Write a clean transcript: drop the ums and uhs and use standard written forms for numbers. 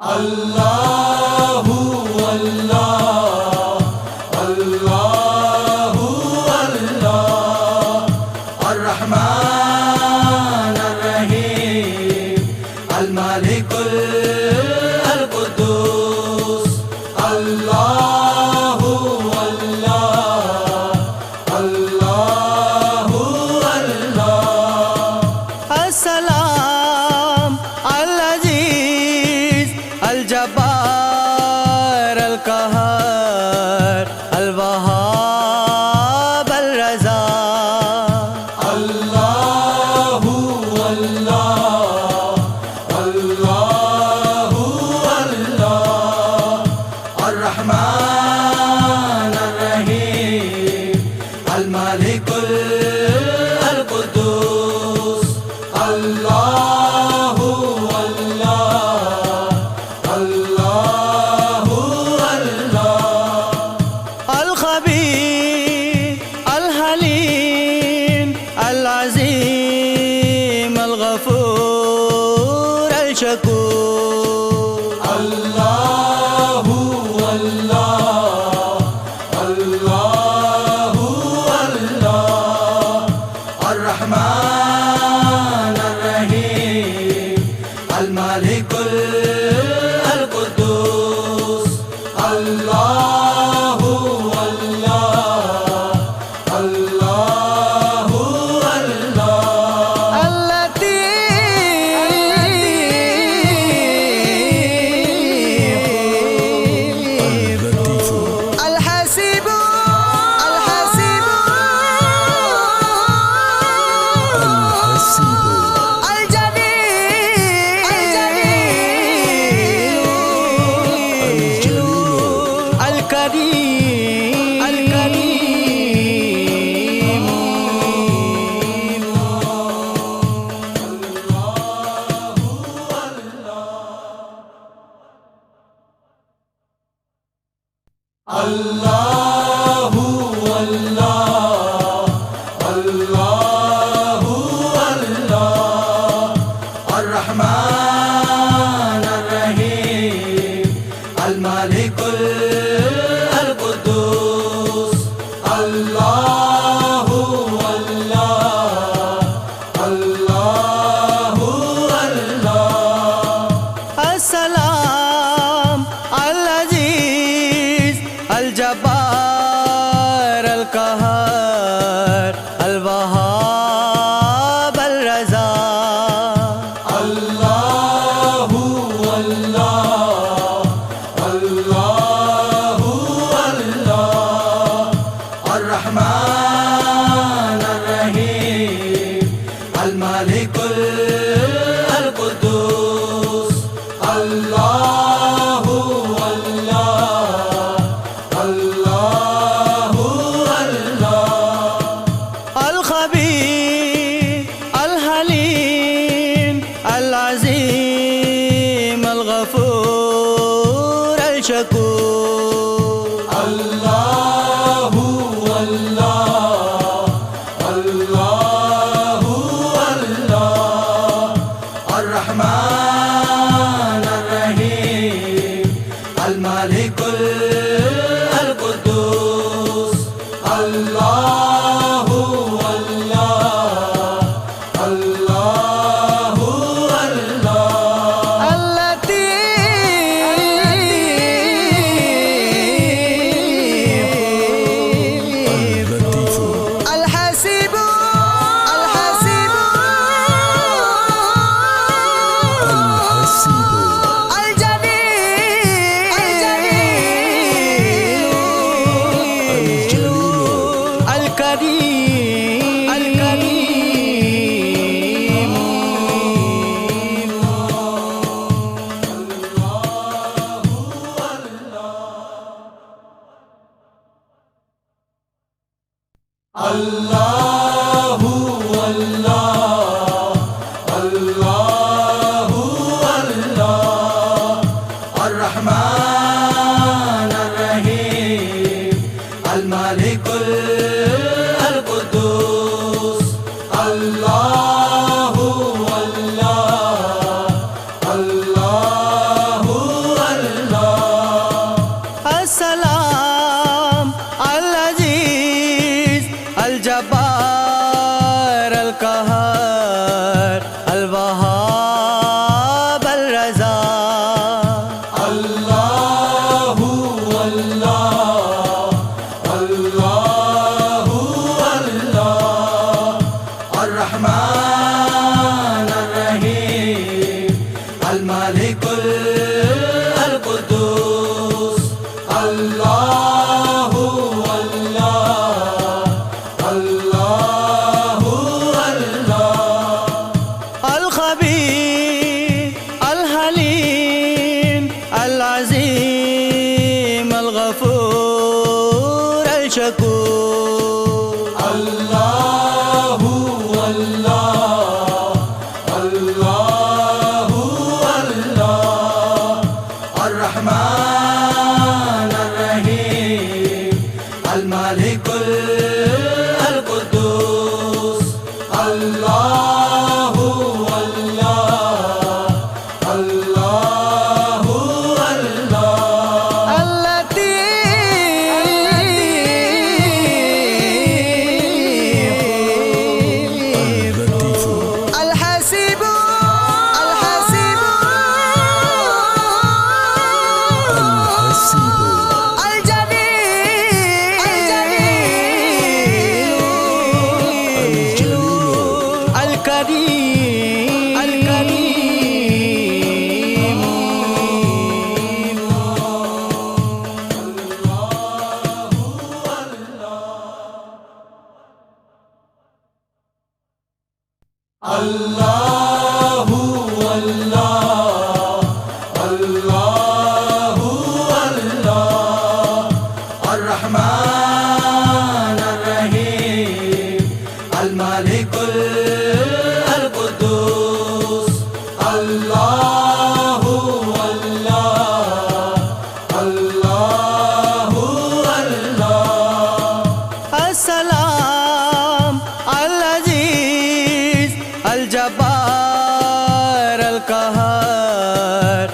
अल्लाहु अल्लाह अल्लाहु अल्लाह अर्रहमान अर्रहीम अल-मालिकुल अल-कुद्दूस अल्लाहु अल्लाह अल्लाहु अल्लाह अस्सलाम अल-अज़ीज़ अल-जब्बार अल-क़हार अल-वहाब अल-रज़ा अल्लाहु अल्लाह अल्लाहु अल्लाह अर्रहमान अर्रहीम अल-मालिकुल अल-कुद्दूस अल्लाहु अल्लाह अल्लाहु अल्लाह अल-ख़बीर अल-हलीम अल-अज़ीम अल-गफ़ूर अल-शकूर अल्लाहु अल्लाह अल्लाहु अल्लाह अर्रहमान अर्रहीम अल-मालिकुल अल-कुद्दूस अल्लाहु अल्लाह अल्लाहु अल्लाह अल-लतीफ़ अल-हसीब अल-हसीब अल-जलील अल-करीम अल-करीम अल्लाहु अल्लाह अल्लाहु अल्लाह अर्रहमान अर्रहीम अल-मालिकुल अल-कुद्दूस अल्लाहु अल्लाह अल्लाहु अल्लाह अस्सलाम अल-अज़ीज़ अल-जब्बार अल-क़हार अल-वहाब अल-रज़ा अल्लाहु अल्लाह अल्लाहु अल्लाह अर्रहमान अर्रहीम अल-मालिकुल अल-कुद्दूस अल्लाहु अल्लाह अल्लाहु अल्लाह अल-ख़बीर अल-हलीम अल-अज़ीम अल-गफ़ूर अल-शकूर अल्लाहु अल्लाह अल्लाहु अल्लाह अर्रहमान अर्रहीम अल-मालिकुल अल-कुद्दूस अल्लाहु अल्लाह अल्लाहु अल्लाह अल-लतीफ़ अल-हसीब अल-हसीब अल-जलील अल-करीम अल-करीम अल्लाहु अल्लाह अल्लाहु अल्लाह अर्रहमान अर्रहीम अल-मालिकुल अल-कुद्दूस अल्लाहु अल्लाह अल्लाहु القدوس الله الله الله الله الخبير الحليم العظيم الغفور الشكور الله الله الله الله الرحمن الرحيم الملك القدوس الله الله الله الله اللطيف الحسيب الله الله الله الله الرحمن الرحيم الملك القدوس الله الله الله الله السلام العزيز الجبار القهار